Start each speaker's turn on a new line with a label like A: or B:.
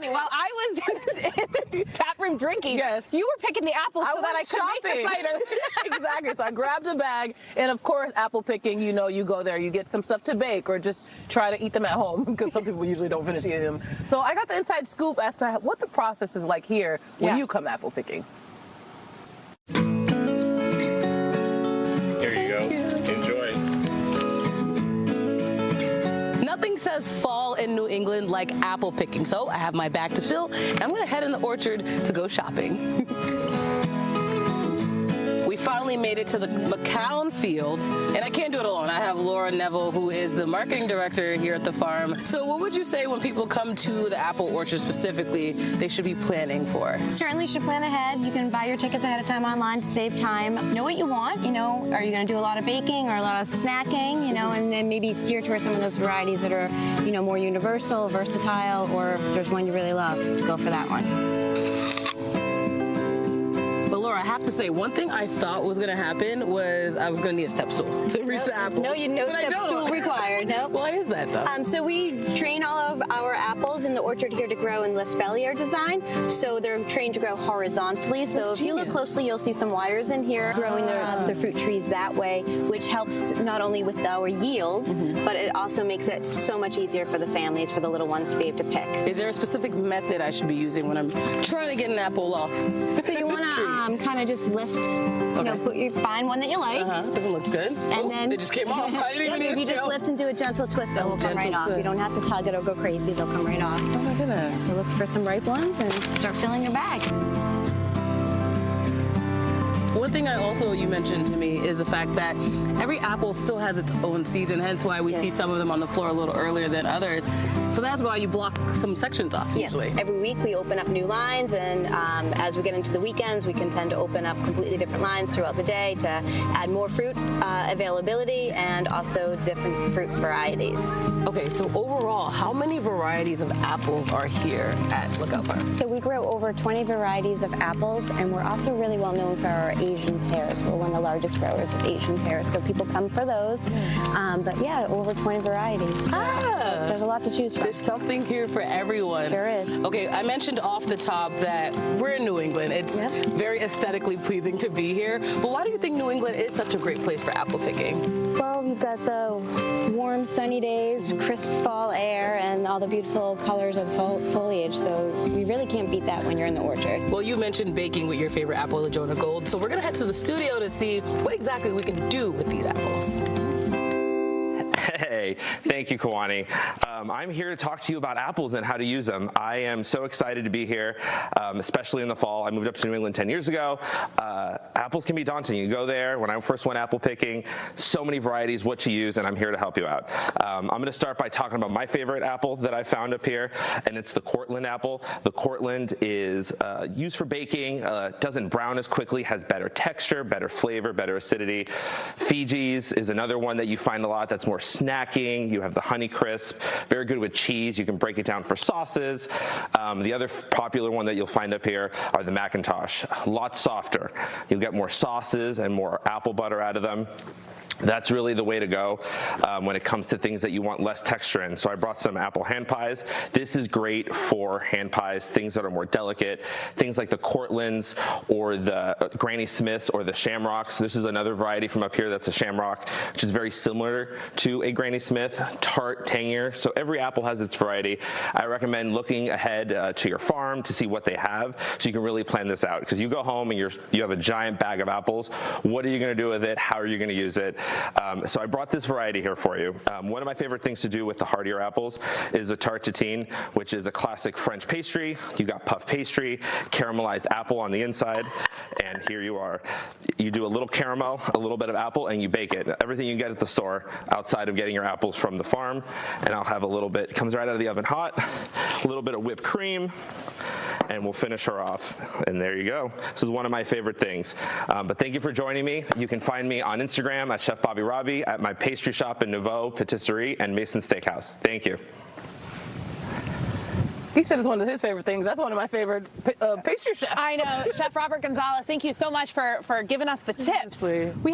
A: funny. While I was in the tap room drinking,
B: yes,
A: you were picking the apples so that I could make the cider.
B: Exactly. So I grabbed a bag, and of course, apple picking. You know, you go there, you get some stuff to bake, or just try to eat them at home because some people usually don't finish eating them. So I got the inside scoop as to what the process is like here when you come apple picking.
C: Here you go. Enjoy.
B: Nothing says fall in New England like apple picking. So I have my bag to fill, and I'm going to head in the orchard to go shopping. We finally made it to the McCown field, and I can't do it alone. I have Laura Neville, who is the marketing director here at the farm. So what would you say when people come to the apple orchard specifically, they should be planning for?
D: Certainly should plan ahead. You can buy your tickets ahead of time online to save time. Know what you want, you know, are you going to do a lot of baking or a lot of snacking, you know, and then maybe steer towards some of those varieties that are, you know, more universal, versatile, or if there's one you really love, to go for that one.
B: But Laura, I have to say, one thing I thought was going to happen was I was going to need a step stool to reach the apples.
D: No, no step stool required. Nope.
B: Why is that, though?
D: So we train all of our apples in the orchard here to grow in L'Espalier design. So they're trained to grow horizontally. So if you look closely, you'll see some wires in here growing the fruit trees that way, which helps not only with our yield, but it also makes it so much easier for the families, for the little ones to be able to pick.
B: Is there a specific method I should be using when I'm trying to get an apple off?
D: So you want to kind of just lift, you know, find one that you like.
B: This one looks good.
D: And then
B: it just came off. I didn't even
D: if you just lift and do a gentle twist, it will come right off. You don't have to tug it or go crazy. They'll come right off.
B: Oh my goodness.
D: So look for some ripe ones and start filling your bag.
B: One thing you mentioned to me is the fact that every apple still has its own season, hence why we see some of them on the floor a little earlier than others. So that's why you block some sections off usually.
D: Yes, every week we open up new lines, and as we get into the weekends, we can tend to open up completely different lines throughout the day to add more fruit availability and also different fruit varieties.
B: Okay, so overall, how many varieties of apples are here at Lookout Farm?
D: So we grow over 20 varieties of apples, and we're also really well known for our Asian pears. We're one of the largest growers of Asian pears, so people come for those. But yeah, over 20 varieties. So there's a lot to choose from.
B: There's something here for everyone.
D: Sure is.
B: Okay, I mentioned off the top that we're in New England. It's very aesthetically pleasing to be here. But why do you think New England is such a great place for apple picking?
D: Well, you've got the warm, sunny days, crisp fall air, and all the beautiful colors of foliage. So you really can't beat that when you're in the orchard.
B: Well, you mentioned baking with your favorite apple, the Jonah Gold. So we're going to head to the studio to see what exactly we can do with these apples.
C: Hey, thank you, Kwani. I'm here to talk to you about apples and how to use them. I am so excited to be here, especially in the fall. I moved up to New England 10 years ago. Apples can be daunting. You go there, when I first went apple picking, so many varieties, what to use, and I'm here to help you out. I'm going to start by talking about my favorite apple that I found up here, and it's the Cortland apple. The Cortland is used for baking, doesn't brown as quickly, has better texture, better flavor, better acidity. Fiji's is another one that you find a lot that's more snacking. You have the Honey Crisp, very good with cheese. You can break it down for sauces. The other popular one that you'll find up here are the Macintosh, a lot softer. You'll get more sauces and more apple butter out of them. That's really the way to go when it comes to things that you want less texture in. So I brought some apple hand pies. This is great for hand pies, things that are more delicate, things like the Cortlands or the Granny Smiths or the Shamrocks. This is another variety from up here that's a Shamrock, which is very similar to a Granny Smith, tart, tangier. So every apple has its variety. I recommend looking ahead to your farm to see what they have so you can really plan this out. Because you go home and you have a giant bag of apples. What are you going to do with it? How are you going to use it? So I brought this variety here for you. One of my favorite things to do with the hardier apples is a tarte tatin, which is a classic French pastry. You got puff pastry, caramelized apple on the inside, and here you are. You do a little caramel, a little bit of apple, and you bake it. Everything you get at the store outside of getting your apples from the farm, and I'll have a little bit, it comes right out of the oven hot, a little bit of whipped cream, and we'll finish her off. And there you go. This is one of my favorite things. But thank you for joining me. You can find me on Instagram at Chef Bobby Robbie, at my pastry shop in Nouveau Patisserie and Mason Steakhouse. Thank you.
B: He said it's one of his favorite things. That's one of my favorite pastry chefs.
A: I know. Chef Robert Gonzalez, thank you so much for giving us the tips.